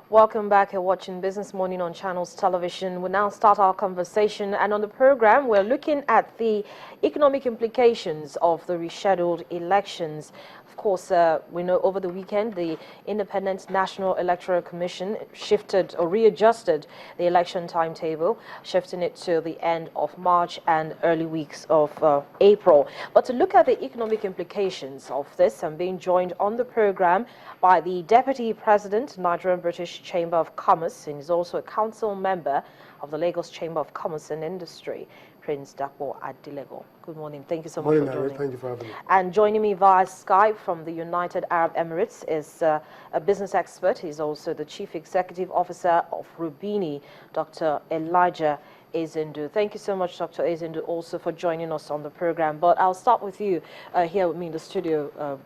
Welcome back. You're watching Business Morning on Channels Television. We now start our conversation, and on the program, we're looking at the economic implications of the rescheduled elections. Of course, we know over the weekend, the Independent National Electoral Commission shifted or readjusted the election timetable, shifting it to the end of March and early weeks of April. But to look at the economic implications of this, I'm being joined on the program by the Deputy President, Nigerian British Chamber of Commerce, and is also a council member of the Lagos Chamber of Commerce and Industry, Prince Dapo Adilego. Good morning. Thank you so much for joining. Thank you for having me. And joining me via Skype from the United Arab Emirates is a business expert. He's also the Chief Executive Officer of Rubini, Dr. Elijah Ezendu. Thank you so much, Dr. Ezendu, also for joining us on the program. But I'll start with you here with me in the studio,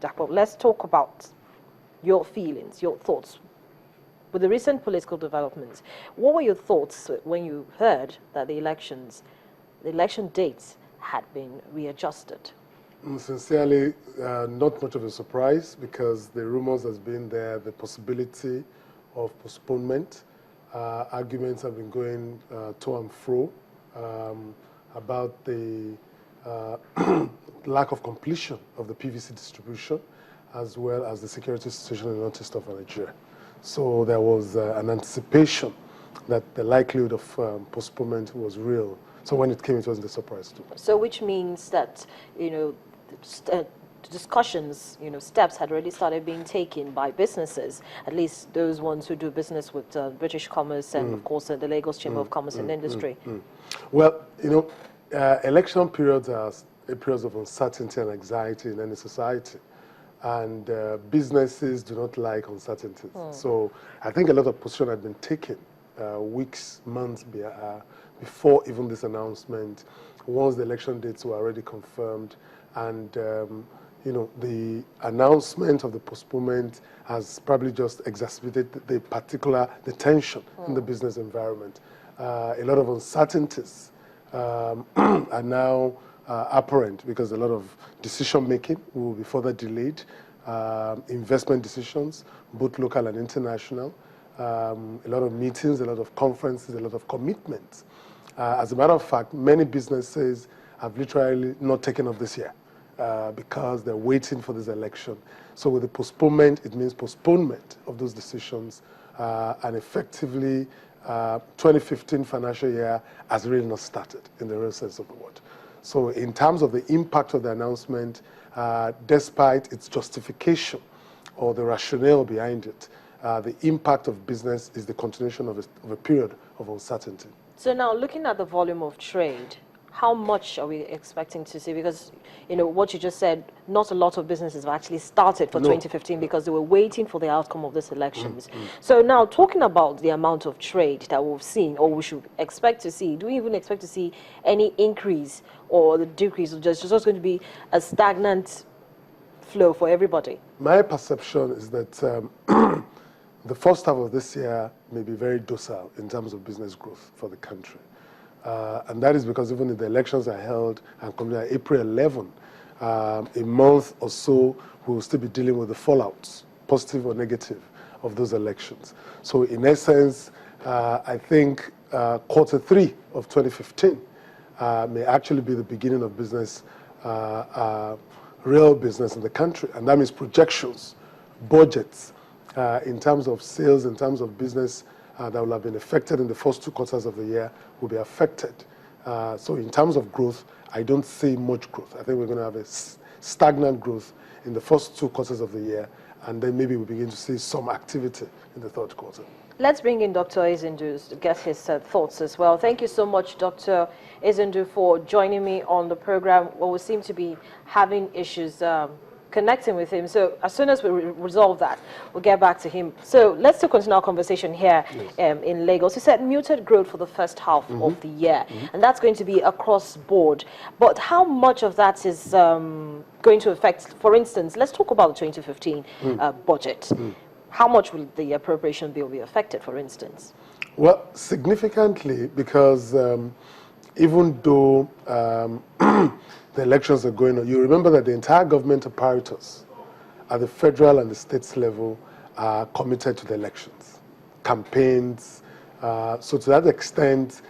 Dapo. Let's talk about your feelings, your thoughts. With the recent political developments, what were your thoughts when you heard that the election dates had been readjusted? Sincerely, not much of a surprise, because the rumors has been there, the possibility of postponement. Arguments have been going to and fro about the lack of completion of the PVC distribution, as well as the security situation in the northeast of Nigeria. So there was an anticipation that the likelihood of postponement was real. So when it came, it wasn't a surprise too. So which means that, discussions, steps had already started being taken by businesses, at least those ones who do business with British Commerce and, of course, the Lagos Chamber of Commerce and Industry. Well, election periods are periods of uncertainty and anxiety in any society. And businesses do not like uncertainties. So I think a lot of position had been taken weeks, months before even this announcement, once the election dates were already confirmed. And, the announcement of the postponement has probably just exacerbated the tension in the business environment. A lot of uncertainties are now apparent, because a lot of decision making will be further delayed, investment decisions, both local and international, a lot of meetings, a lot of conferences, a lot of commitments. As a matter of fact, many businesses have literally not taken off this year because they're waiting for this election. So with the postponement, it means postponement of those decisions, and effectively 2015 financial year has really not started in the real sense of the word. So in terms of the impact of the announcement, despite its justification or the rationale behind it, the impact of business is the continuation of a period of uncertainty. So now, looking at the volume of trade, how much are we expecting to see? Because, what you just said, not a lot of businesses have actually started for 2015 because they were waiting for the outcome of these elections. So now, talking about the amount of trade that we've seen, or we should expect to see, do we even expect to see any increase or the decrease, or just going to be a stagnant flow for everybody? My perception is that the first half of this year may be very docile in terms of business growth for the country. And that is because even if the elections are held and come to April 11, a month or so, we will still be dealing with the fallouts, positive or negative, of those elections. So in essence, I think quarter 3 of 2015 may actually be the beginning of business, real business in the country. And that means projections, budgets, in terms of sales, in terms of business that will have been affected in the first 2 quarters of the year will be affected. So in terms of growth, I don't see much growth. I think we're going to have a stagnant growth in the first 2 quarters of the year, and then maybe we begin to see some activity in the 3rd quarter. Let's bring in Dr. Ezendu to get his thoughts as well. Thank you so much, Dr. Ezendu, for joining me on the program. Well, we seem to be having issues connecting with him. So as soon as we resolve that, we'll get back to him. So let's still continue our conversation here in Lagos. You said muted growth for the first half of the year, and that's going to be across board. But how much of that is going to affect, for instance, let's talk about the 2015 budget. How much will the appropriation bill be affected, for instance? Well, significantly, because even though the elections are going on, you remember that the entire government apparatus at the federal and the states level are committed to the elections, campaigns. So to that extent,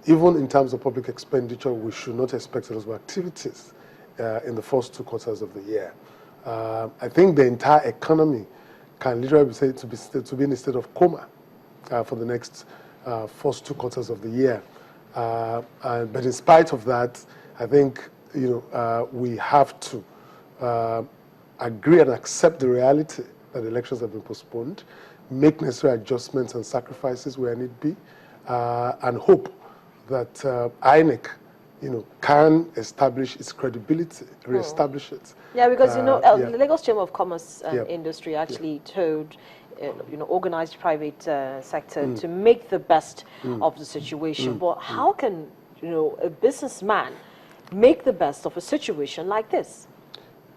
even in terms of public expenditure, we should not expect a lot of activities in the first 2 quarters of the year. I think the entire economy can literally be said to be in a state of coma for the next first 2 quarters of the year. But in spite of that, I think we have to agree and accept the reality that elections have been postponed, make necessary adjustments and sacrifices where need be, and hope that INEC can establish its credibility, re-establish it. Yeah, because the Lagos Chamber of Commerce industry actually told organized private sector to make the best of the situation. But how can a businessman make the best of a situation like this?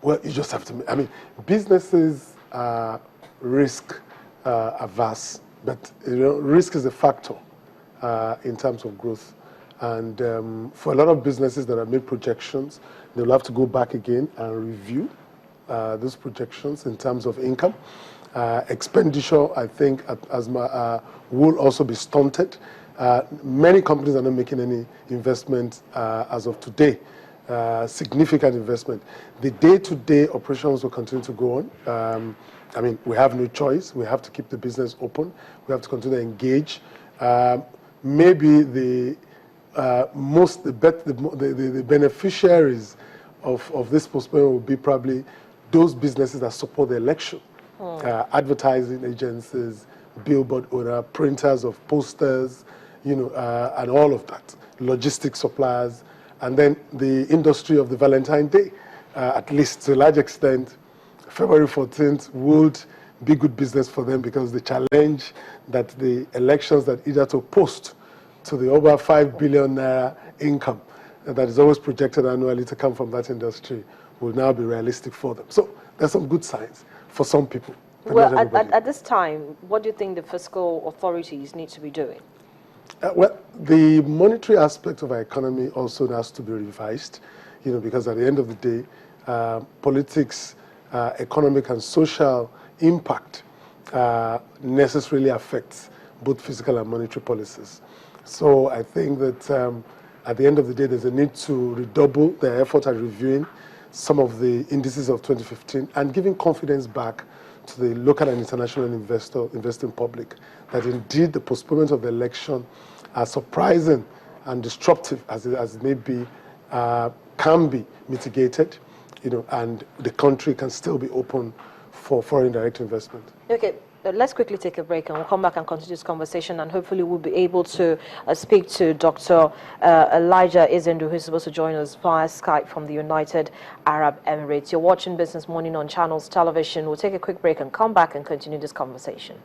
Well, you just have to. I mean, businesses are risk averse, but risk is a factor in terms of growth. And for a lot of businesses that have made projections, they'll have to go back again and review those projections in terms of income. Expenditure, I think, will also be stunted. Many companies are not making any investment as of today, significant investment. The day-to-day operations will continue to go on. I mean, we have no choice. We have to keep the business open. We have to continue to engage. Maybe the beneficiaries of this postponement will be probably those businesses that support the election. Advertising agencies, billboard owner, printers of posters, and all of that. Logistics suppliers, and then the industry of the Valentine's Day. At least to a large extent, February 14th would be good business for them because the challenge that the elections that either to post to the over 5 billion naira income that is always projected annually to come from that industry will now be realistic for them. So there's some good signs for some people. Well, at this time, what do you think the fiscal authorities need to be doing? Well, the monetary aspect of our economy also has to be revised, because at the end of the day, politics, economic and social impact necessarily affects both fiscal and monetary policies. So I think that at the end of the day, there's a need to redouble the effort at reviewing some of the indices of 2015 and giving confidence back to the local and international investing public that indeed the postponement of the election, as surprising and disruptive as it may be, can be mitigated, and the country can still be open for foreign direct investment. Okay. Let's quickly take a break and we'll come back and continue this conversation, and hopefully we'll be able to speak to Dr. Elijah Izendu, who's supposed to join us via Skype from the United Arab Emirates. You're watching Business Morning on Channels Television. We'll take a quick break and come back and continue this conversation.